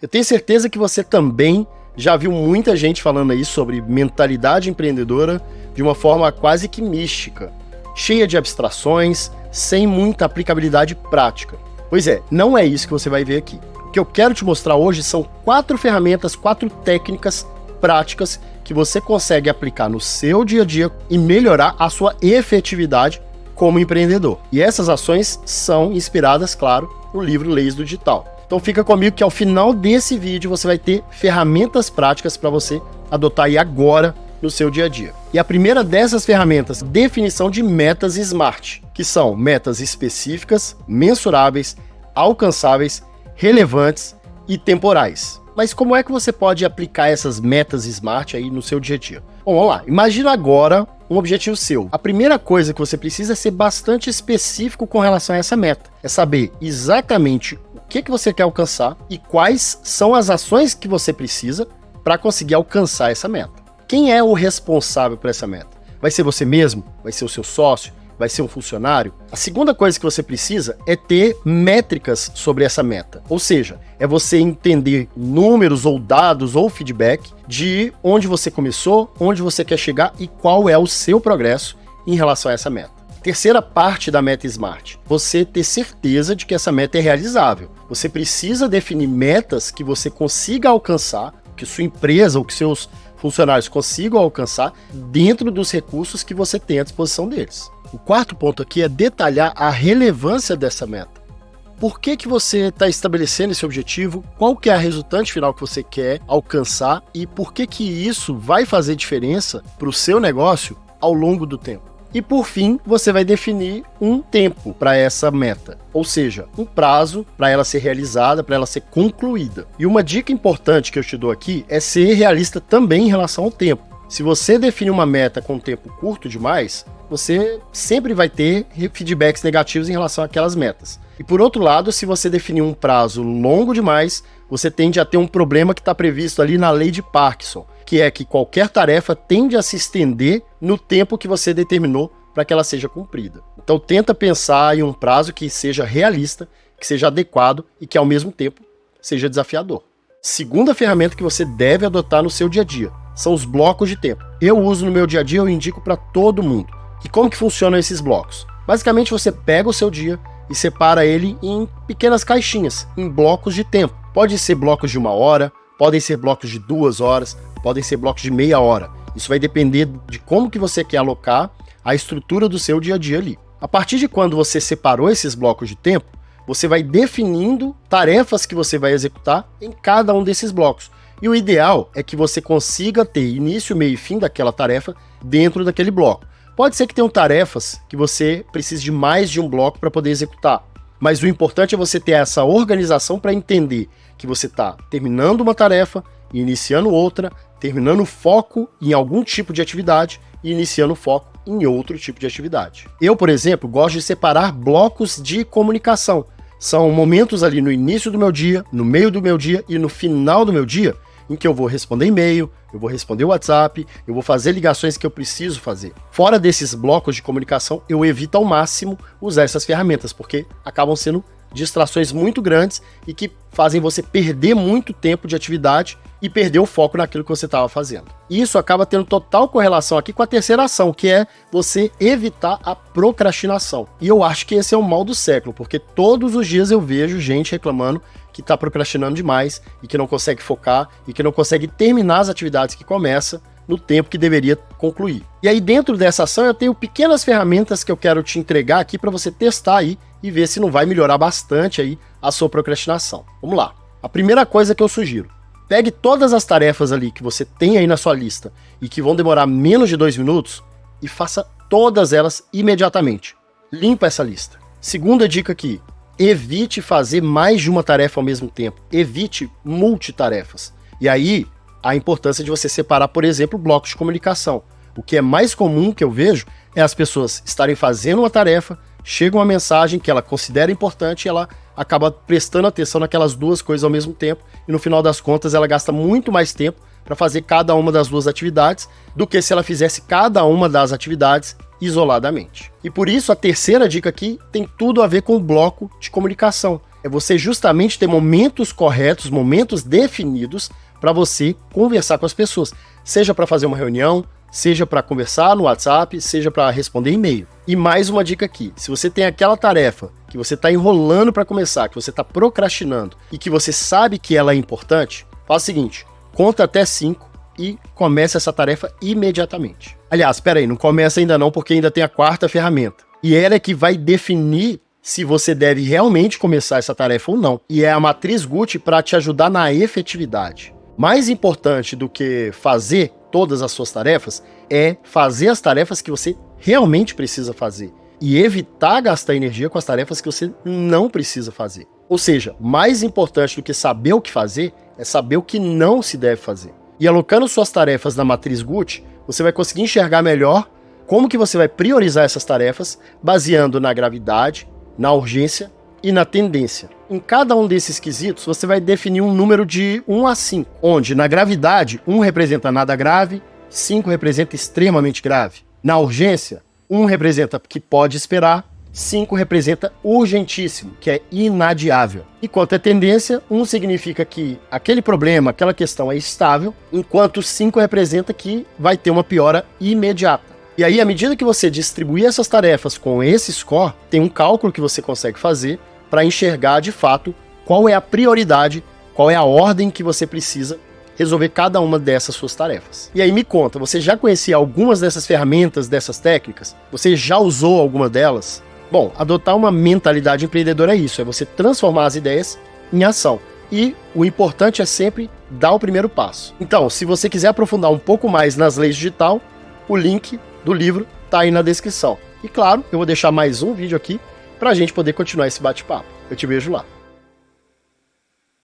Eu tenho certeza que você também já viu muita gente falando aí sobre mentalidade empreendedora de uma forma quase que mística, cheia de abstrações, sem muita aplicabilidade prática. Pois é, não é isso que você vai ver aqui. O que eu quero te mostrar hoje são 4 ferramentas, 4 técnicas práticas que você consegue aplicar no seu dia a dia e melhorar a sua efetividade como empreendedor. E essas ações são inspiradas, claro, no livro Leis do Digital. Então fica comigo que ao final desse vídeo você vai ter ferramentas práticas para você adotar aí agora no seu dia a dia. E a primeira dessas ferramentas, definição de metas SMART, que são metas específicas, mensuráveis, alcançáveis, relevantes e temporais. Mas como é que você pode aplicar essas metas SMART aí no seu dia a dia? Bom, vamos lá. Imagina agora um objetivo seu. A primeira coisa que você precisa é ser bastante específico com relação a essa meta. É saber exatamente o que você quer alcançar e quais são as ações que você precisa para conseguir alcançar essa meta. Quem é o responsável por essa meta? Vai ser você mesmo? Vai ser o seu sócio? Vai ser um funcionário? A segunda coisa que você precisa é ter métricas sobre essa meta. Ou seja, é você entender números ou dados ou feedback de onde você começou, onde você quer chegar e qual é o seu progresso em relação a essa meta. Terceira parte da meta SMART, você ter certeza de que essa meta é realizável. Você precisa definir metas que você consiga alcançar, que sua empresa ou que seus funcionários consigam alcançar dentro dos recursos que você tem à disposição deles. O quarto ponto aqui é detalhar a relevância dessa meta. Por que você está estabelecendo esse objetivo? Qual que é a resultante final que você quer alcançar? E por que isso vai fazer diferença para o seu negócio ao longo do tempo? E por fim, você vai definir um tempo para essa meta, ou seja, um prazo para ela ser realizada, para ela ser concluída. E uma dica importante que eu te dou aqui é ser realista também em relação ao tempo. Se você definir uma meta com um tempo curto demais, você sempre vai ter feedbacks negativos em relação àquelas metas. E por outro lado, se você definir um prazo longo demais, você tende a ter um problema que está previsto ali na lei de Parkinson, que é que qualquer tarefa tende a se estender no tempo que você determinou para que ela seja cumprida. Então tenta pensar em um prazo que seja realista, que seja adequado e que ao mesmo tempo seja desafiador. Segunda ferramenta que você deve adotar no seu dia a dia são os blocos de tempo. Eu uso no meu dia a dia, eu indico para todo mundo. E como que funcionam esses blocos? Basicamente você pega o seu dia e separa ele em pequenas caixinhas, em blocos de tempo. Pode ser blocos de 1 hora, podem ser blocos de 2 horas, podem ser blocos de meia hora. Isso vai depender de como que você quer alocar a estrutura do seu dia a dia ali. A partir de quando você separou esses blocos de tempo, você vai definindo tarefas que você vai executar em cada um desses blocos. E o ideal é que você consiga ter início, meio e fim daquela tarefa dentro daquele bloco. Pode ser que tenham tarefas que você precise de mais de um bloco para poder executar. Mas o importante é você ter essa organização para entender que você está terminando uma tarefa, iniciando outra, terminando o foco em algum tipo de atividade e iniciando o foco em outro tipo de atividade. Eu, por exemplo, gosto de separar blocos de comunicação. São momentos ali no início do meu dia, no meio do meu dia e no final do meu dia, em que eu vou responder e-mail, eu vou responder WhatsApp, eu vou fazer ligações que eu preciso fazer. Fora desses blocos de comunicação, eu evito ao máximo usar essas ferramentas, porque acabam sendo distrações muito grandes e que fazem você perder muito tempo de atividade e perder o foco naquilo que você estava fazendo. Isso acaba tendo total correlação aqui com a terceira ação, que é você evitar a procrastinação. E eu acho que esse é o mal do século, porque todos os dias eu vejo gente reclamando que está procrastinando demais e que não consegue focar e que não consegue terminar as atividades que começa no tempo que deveria concluir. E aí dentro dessa ação eu tenho pequenas ferramentas que eu quero te entregar aqui para você testar aí e ver se não vai melhorar bastante aí a sua procrastinação. Vamos lá. A primeira coisa que eu sugiro: pegue todas as tarefas ali que você tem aí na sua lista e que vão demorar menos de 2 minutos e faça todas elas imediatamente. Limpa essa lista. Segunda dica aqui: evite fazer mais de uma tarefa ao mesmo tempo. Evite multitarefas. E aí, a importância de você separar, por exemplo, blocos de comunicação. O que é mais comum que eu vejo é as pessoas estarem fazendo uma tarefa, chega uma mensagem que ela considera importante e ela acaba prestando atenção naquelas duas coisas ao mesmo tempo e no final das contas ela gasta muito mais tempo para fazer cada uma das duas atividades do que se ela fizesse cada uma das atividades isoladamente. E por isso a terceira dica aqui tem tudo a ver com o bloco de comunicação. É você justamente ter momentos corretos, momentos definidos para você conversar com as pessoas. Seja para fazer uma reunião, seja para conversar no WhatsApp, seja para responder e-mail. E mais uma dica aqui, se você tem aquela tarefa que você está enrolando para começar, que você está procrastinando e que você sabe que ela é importante, faz o seguinte, conta até 5 e comece essa tarefa imediatamente. Aliás, espera aí, não começa ainda não, porque ainda tem a quarta ferramenta. E ela é que vai definir se você deve realmente começar essa tarefa ou não. E é a matriz Gucci para te ajudar na efetividade. Mais importante do que fazer todas as suas tarefas é fazer as tarefas que você realmente precisa fazer e evitar gastar energia com as tarefas que você não precisa fazer. Ou seja, mais importante do que saber o que fazer é saber o que não se deve fazer. E alocando suas tarefas na matriz Gucci, você vai conseguir enxergar melhor como que você vai priorizar essas tarefas baseando na gravidade, na urgência e na tendência. Em cada um desses quesitos, você vai definir um número de 1 a 5, onde na gravidade, 1 representa nada grave, 5 representa extremamente grave. Na urgência, 1 representa que pode esperar, 5 representa urgentíssimo, que é inadiável. E quanto à tendência, 1 significa que aquele problema, aquela questão é estável, enquanto 5 representa que vai ter uma piora imediata. E aí, à medida que você distribuir essas tarefas com esse score, tem um cálculo que você consegue fazer para enxergar de fato qual é a prioridade, qual é a ordem que você precisa resolver cada uma dessas suas tarefas. E aí me conta, você já conhecia algumas dessas ferramentas, dessas técnicas? Você já usou alguma delas? Bom, adotar uma mentalidade empreendedora é isso, é você transformar as ideias em ação. E o importante é sempre dar o primeiro passo. Então, se você quiser aprofundar um pouco mais nas leis digital, o link do livro tá aí na descrição. E claro, eu vou deixar mais um vídeo aqui pra gente poder continuar esse bate-papo. Eu te vejo lá.